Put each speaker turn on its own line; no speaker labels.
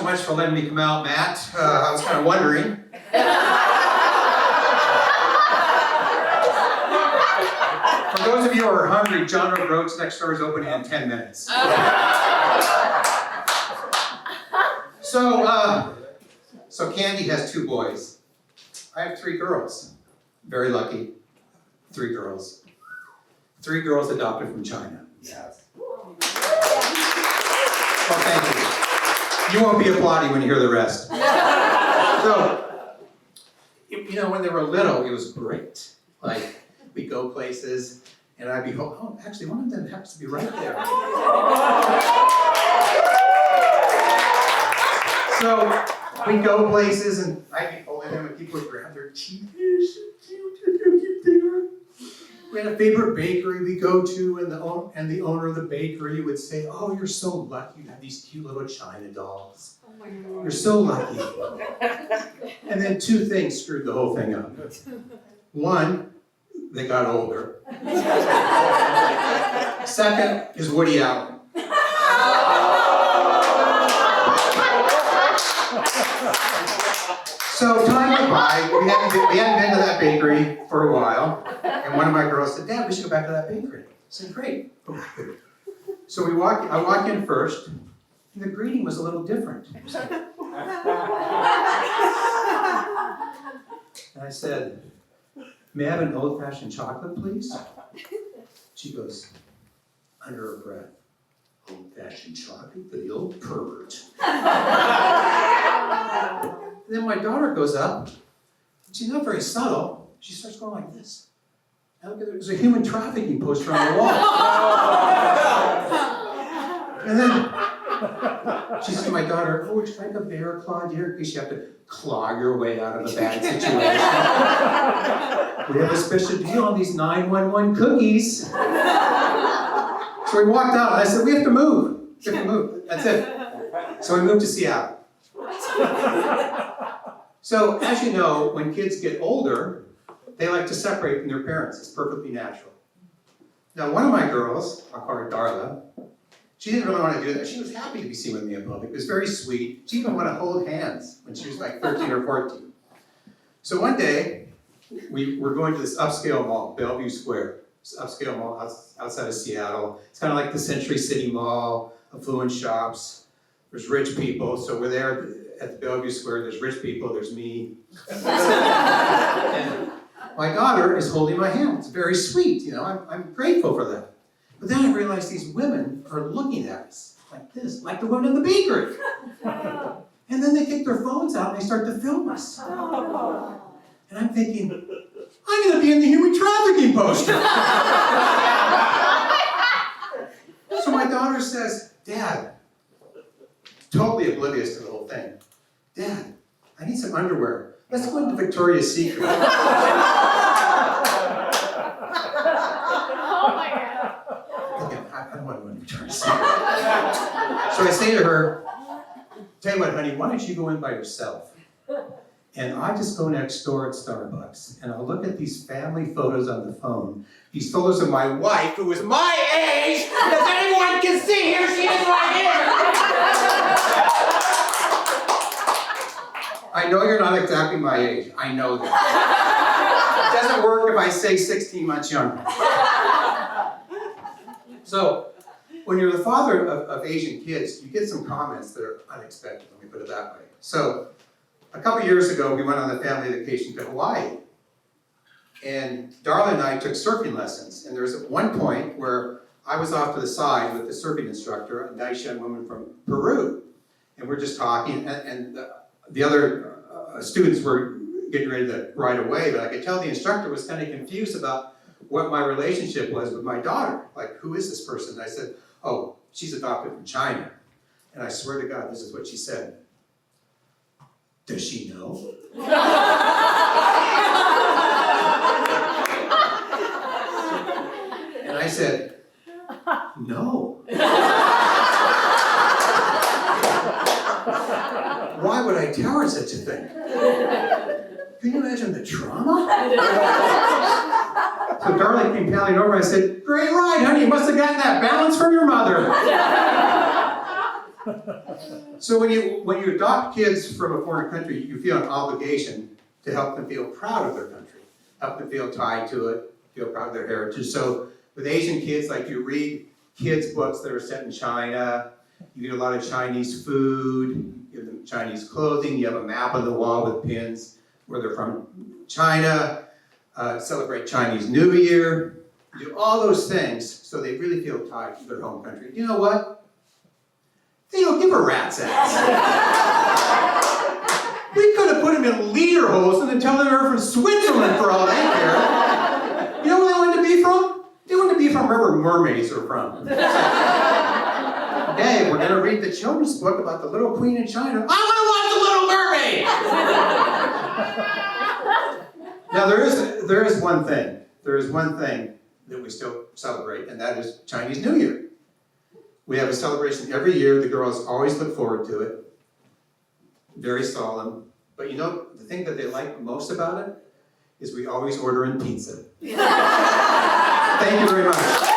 much for letting me come out, Matt. I was kind of wondering. For those of you who are hungry, John O'Groats next door is opening in 10 minutes. So Candy has 2 boys. I have 3 girls. Very lucky. 3 girls. 3 girls adopted from China.
Yes.
Well, thank you. You won't be applauding when you hear the rest. So, when they were little, it was great. Like, we'd go places, and I'd be, oh, actually, one of them happens to be right there. So, we'd go places, and I'd be holding them, and people would grab their teeth. We had a favorite bakery we go to, and the owner of the bakery would say, "Oh, you're so lucky you have these cute little China dolls.
Oh my God.
You're so lucky." And then 2 things screwed the whole thing up. One, they got older. Second is Woody Allen. So time went by, we hadn't been to that bakery for a while, and one of my girls said, "Dad, we should go back to that bakery." I said, "Great." So I walk in first, and the greeting was a little different. And I said, "May I have an old-fashioned chocolate, please?" She goes, under her breath, "Old-fashioned chocolate for the old pervert." And then my daughter goes up, she's not very subtle, she starts going like this. And look at there's a human trafficking poster on the wall. And then she said to my daughter, "Oh, would you like a bear claw, dear?" Because you have to claw your way out of a bad situation. "We have a special deal on these 911 cookies." So we walked out, and I said, "We have to move. We have to move. That's it." So we moved to Seattle. So, as you know, when kids get older, they like to separate from their parents. It's perfectly natural. Now, one of my girls, I'll call her Darla, she didn't really want to do that. She was happy to be seen with me in public. It was very sweet. She even wanted to hold hands when she was like 13 or 14. So one day, we were going to this upscale mall, Bellevue Square. It's an upscale mall outside of Seattle. It's kind of like the Century City Mall, affluent shops. There's rich people, so we're there at the Bellevue Square. There's rich people, there's me. And my daughter is holding my hand. It's very sweet, I'm grateful for that. But then I realized these women are looking at us like this, like the women in the bakery. And then they take their phones out and they start to film us. And I'm thinking, I'm gonna be in the human trafficking poster. So my daughter says, "Dad," totally oblivious to the whole thing, "Dad, I need some underwear. Let's go into Victoria's Secret."
Oh my God.
I don't want to go into Victoria's Secret. So I say to her, "Tell you what, honey, why don't you go in by yourself? And I just go next door at Starbucks, and I'll look at these family photos on the phone. These photos of my wife, who is my age, as anyone can see, here she is right here." I know you're not exactly my age. I know that. It doesn't work if I say 16 months younger. So, when you're the father of Asian kids, you get some comments that are unexpected, let me put it that way. So, a couple years ago, we went on a family vacation to Hawaii. And Darla and I took surfing lessons. And there was at one point where I was off to the side with the surfing instructor, a nice young woman from Peru. And we're just talking, and the other students were getting ready to ride away, but I could tell the instructor was kind of confused about what my relationship was with my daughter. Like, who is this person? And I said, "Oh, she's adopted from China." And I swear to God, this is what she said. "Does she know?" And I said, "No." Why would I tell her such a thing? Can you imagine the trauma? So Darla came paddling over, I said, "Great ride, honey, you must have gotten that balance from your mother." So when you adopt kids from a foreign country, you feel an obligation to help them feel proud of their country, help them feel tied to it, feel proud of their heritage. So with Asian kids, like you read kids' books that are set in China, you get a lot of Chinese food, you give them Chinese clothing, you have a map on the wall with pins where they're from China, celebrate Chinese New Year, you do all those things so they really feel tied to their home country. You know what? They don't give a rat's ass. We could have put them in leader holes and then tell them they were from Switzerland for all they care. You know where they wanted to be from? They wanted to be from wherever mermaids are from. Hey, we're going to read the children's book about the little queen in China. I want to watch the Little Mermaid! Now there is one thing. There is one thing that we still celebrate, and that is Chinese New Year. We have a celebration every year. The girls always look forward to it. Very solemn. But you know, the thing that they like most about it is we always order in pizza. Thank you very much.